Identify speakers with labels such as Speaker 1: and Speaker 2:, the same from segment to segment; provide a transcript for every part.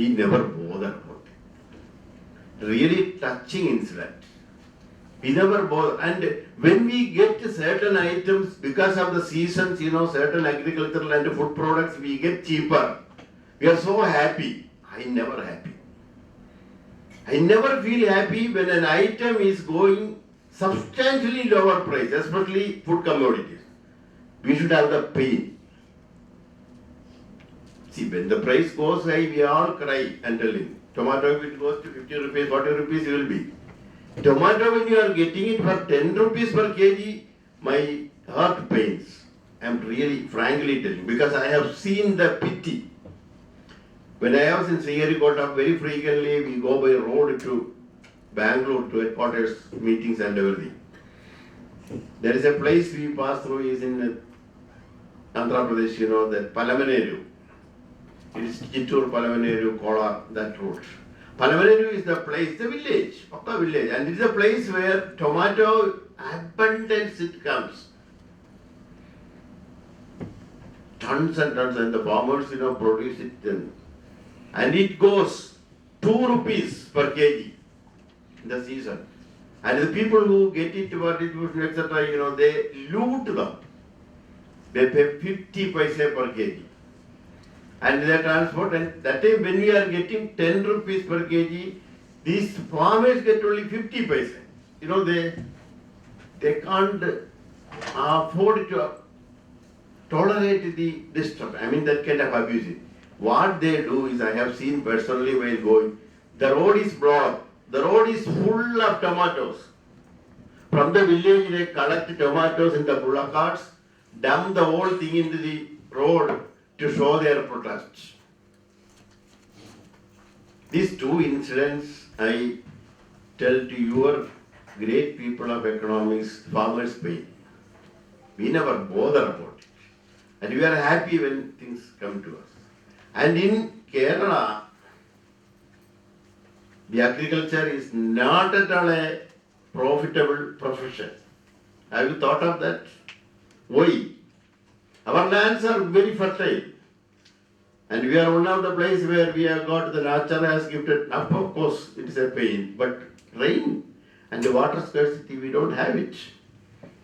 Speaker 1: He never bothered about it. Really touching incident. We never bother. And when we get certain items, because of the seasons, certain agricultural and food products, we get cheaper. We are so happy. I never happy. I never feel happy when an item is going substantially lower price, especially food commodities. We should have the pain. See, when the price goes high, we all cry and telling. Tomato, if it goes to 50 rupees, 40 rupees, it will be. Tomato, when you are getting it for 10 rupees per kg, my heart pains. I am really frankly telling, because I have seen the pity. When I was in Sriharikota, very frequently we go by road to Bangalore to headquarters meetings and everything. There is a place we pass through is in Andhra Pradesh, that Palamaneru. It is Chittoor, Palamaneru, Kolar, that road. Palamaneru is the place, the village, Pakka village, and it is a place where tomato abundance it comes. Tons and tons, and the farmers, produce it then. And it goes 2 rupees per kg in the season. And the people who get it for distribution, etc., they loot them. They pay 50 paise per kg. And they transport, and that time when we are getting 10 rupees per kg, these farmers get only 50 paise. They can't afford to tolerate the disturbance. That kind of abuse. What they do is, I have seen personally while going, the road is blocked. The road is full of tomatoes. From the village, they collect tomatoes in the bullock carts, dump the whole thing into the road to show their protest. These two incidents, I tell to your great people of economics, farmers pay. We never bother about it. And we are happy when things come to us. And in Kerala, the agriculture is not at all a profitable profession. Have you thought of that? Why? Our lands are very fertile. And we are one of the places where we have got the nature has gifted. Now, of course, it is a pain, but rain and the water scarcity, we don't have it.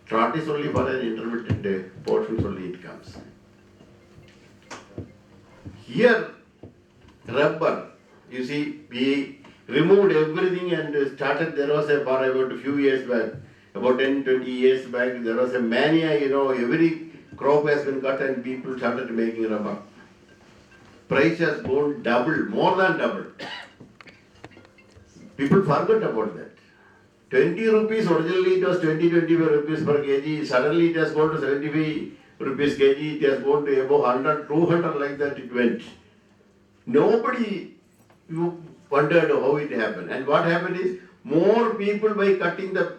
Speaker 1: Drought is only for an intermittent portions only it comes. Here, rubber, you see, we removed everything and started, there was about a few years back, about 10, 20 years back, there was a mania, every crop has been cut and people started making rubber. Price has gone double, more than double. People forgot about that. 20 rupees, originally it was 25 rupees per kg, suddenly it has gone to 75 rupees kg, it has gone to above 100, 200, like that it went. Nobody wondered how it happened. And what happened is, more people by cutting the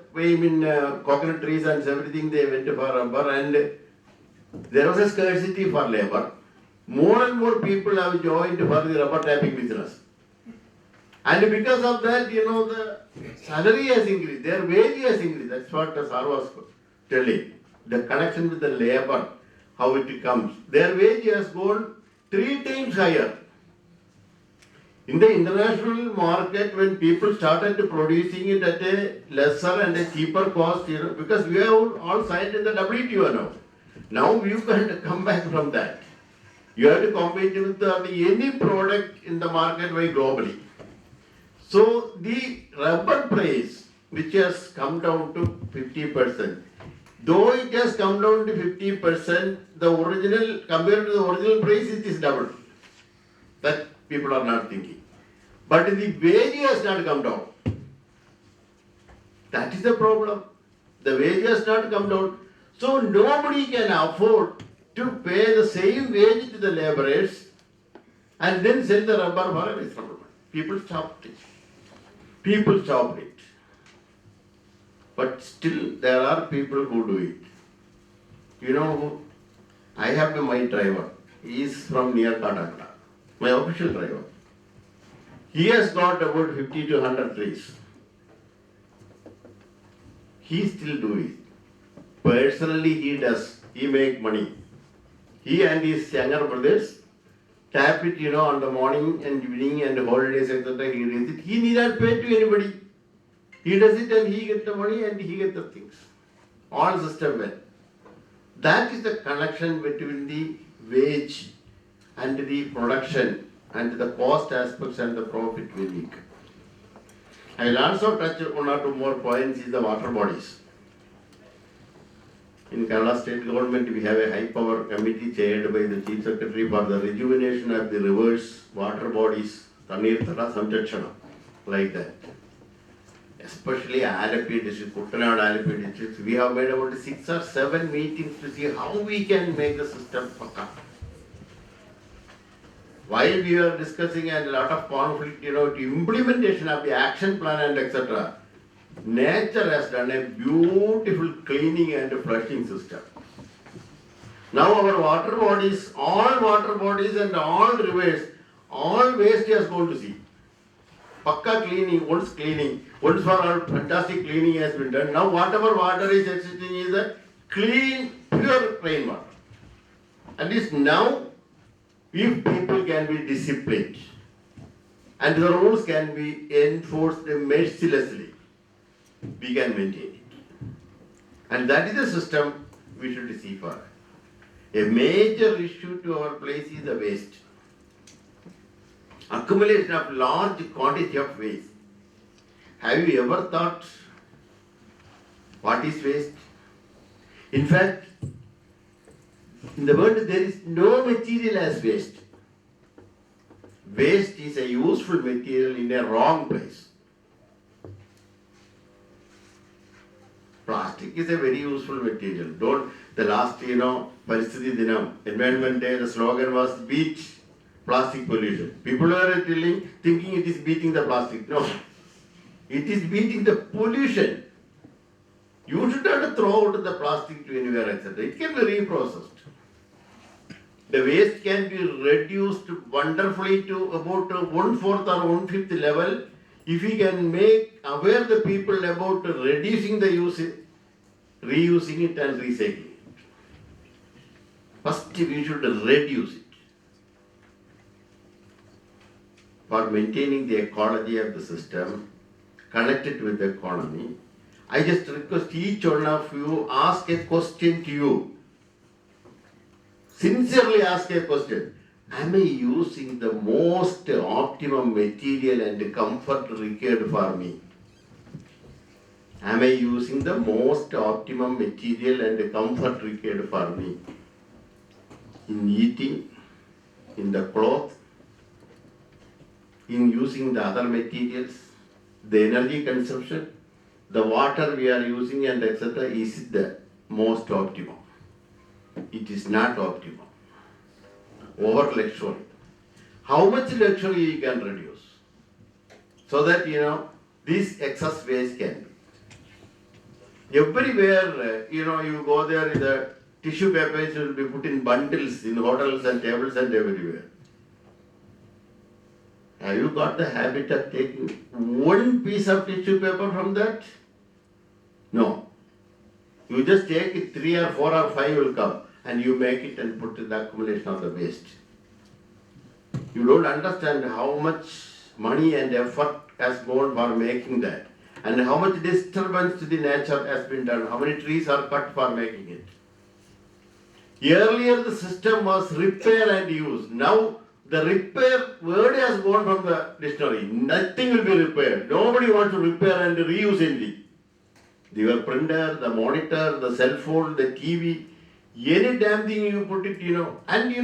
Speaker 1: coconut trees and everything, they went for rubber, and there was a scarcity for labor. More and more people have joined for the rubber tapping business. And because of that, the salary has increased, their wage has increased. That's what the sir was telling. The connection with the labor, how it comes. Their wage has gone 3 times higher. In the international market, when people started producing it at a lesser and a cheaper cost, because we are all signed in the WTO now. Now you can come back from that. You have to compete with any product in the market by globally. So the rubber price, which has come down to 50%, though it has come down to 50%, the original, compared to the original price, it is double. That people are not thinking. But the wage has not come down. That is the problem. The wage has not come down. So nobody can afford to pay the same wage to the laborers and then sell the rubber for a reasonable money. People stopped it. People stopped it. But still there are people who do it. I have my driver. He is from near Kadakla. My official driver. He has got about 50 to 100 trees. He still do it. Personally he does. He make money. He and his younger brothers, tap it, on the morning and evening and holidays, etc. He does it. He need not pay to anybody. He does it and he gets the money and he gets the things. All system well. That is the connection between the wage and the production and the cost aspects and the profit we make. I will also touch one or two more points in the water bodies. In Kerala state government, we have a high power committee chaired by the chief secretary for the rejuvenation of the rivers, water bodies, Tanirthala Samjakshana, like that. Especially Alapi district, Kuttanad Alapi district, we have made about 6 or 7 meetings to see how we can make the system pakka. While we are discussing and a lot of conflict, the implementation of the action plan and etc., nature has done a beautiful cleaning and flushing system. Now our water bodies, all water bodies and all rivers, all waste has gone to sea. Pakka cleaning, once for all fantastic cleaning has been done. Now whatever water is existing is a clean, pure rainwater. At least now, if people can be disciplined and the rules can be enforced mercilessly, we can maintain it. And that is the system we should see for. A major issue to our place is the waste. Accumulation of large quantity of waste. Have you ever thought what is waste? In fact, in the world there is no material as waste. Waste is a useful material in a wrong place. Plastic is a very useful material. The last, Paristhiti Dinam, Environment Day, the slogan was beat plastic pollution. People are thinking it is beating the plastic. No, it is beating the pollution. You should not throw out the plastic to anywhere, etc. It can be reprocessed. The waste can be reduced wonderfully to about 1/4 or 1/5 level if we can make aware the people about reducing the use, reusing it and recycling it. First we should reduce it. For maintaining the ecology of the system, connected with the economy, I just request each one of you ask a question to you. Sincerely ask a question. Am I using the most optimum material and comfort required for me? Am I using the most optimum material and comfort required for me? In eating, in the cloth, in using the other materials, the energy consumption, the water we are using and etc. is the most optimum. It is not optimum. Over luxury. How much luxury you can reduce? So that this excess waste can be. Everywhere, you go there, the tissue papers will be put in bundles in hotels and tables and everywhere. Have you got the habit of taking one piece of tissue paper from that? No. You just take it, 3 or 4 or 5 will come and you make it and put in the accumulation of the waste. You don't understand how much money and effort has gone for making that and how much disturbance to the nature has been done, how many trees are cut for making it. Earlier the system was repair and use. Now the repair word has gone from the dictionary. Nothing will be repaired. Nobody wants to repair and reuse anything. Your printer, the monitor, the cell phone, the TV, any damn thing you put it, and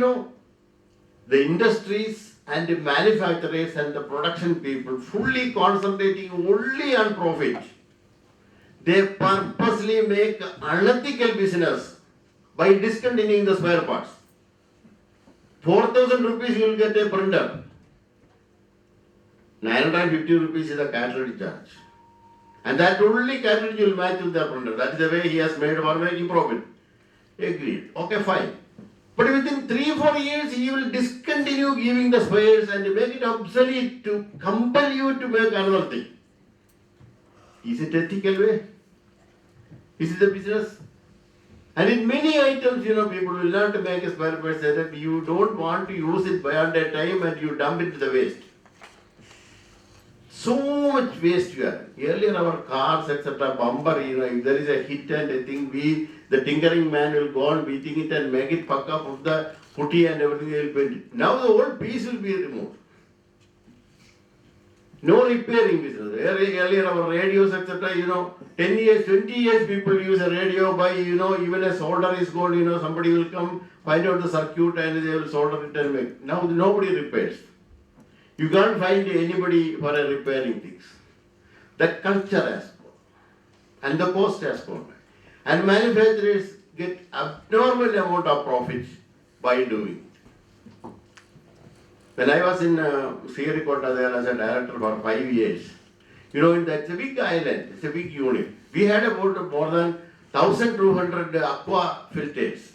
Speaker 1: the industries and the manufacturers and the production people fully concentrating only on profit. They purposely make unethical business by discontinuing the spare parts. 4,000 rupees you will get a printer. 950 rupees is the cartridge charge. And that only cartridge you will match with the printer. That is the way he has made for making profit. Agreed. Okay, fine. But within 3-4 years, he will discontinue giving the spares and make it obsolete to compel you to make another thing. Is it ethical way? Is it a business? And in many items, people will not make a spare part say that you don't want to use it beyond a time and you dump it to the waste. So much waste you have. Earlier our cars, etc., bumper, if there is a hit and a thing, the tinkering man will go on beating it and make it puck up of the putty and everything, they will paint it. Now the whole piece will be removed. No repairing business. Earlier our radios, etc., 10 years, 20 years people use a radio by, even a solder is gone, somebody will come, find out the circuit and they will solder it and make. Now nobody repairs. You can't find anybody for a repairing things. That culture has gone. And the cost has gone. And manufacturers get abnormal amount of profits by doing it. When I was in Sriharikota there as a director for 5 years, that's a big island, it's a big unit. We had about more than 1,200 aqua filters.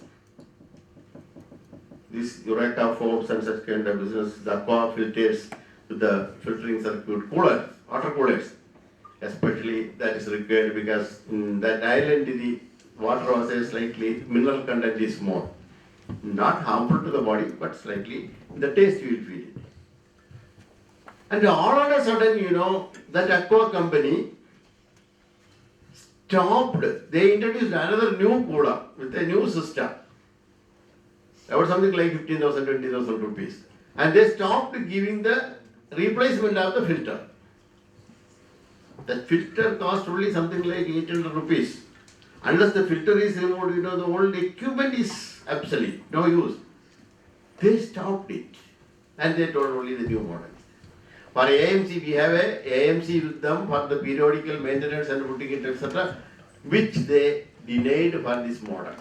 Speaker 1: This Eureka Forbes and such kind of business, the aqua filters with the filtering circuit, coolers, water coolers. Especially that is required because in that island the water was a slightly mineral content is more. Not harmful to the body, but slightly the taste you will feel it. And all of a sudden, that aqua company stopped. They introduced another new cooler with a new system. About something like 15,000, 20,000 rupees. And they stopped giving the replacement of the filter. The filter cost only something like 800 rupees. Unless the filter is removed, the old equipment is obsolete, no use. They stopped it. And they told only the new model. For AMC, we have a AMC with them for the periodical maintenance and putting it, etc., which they denied for this model.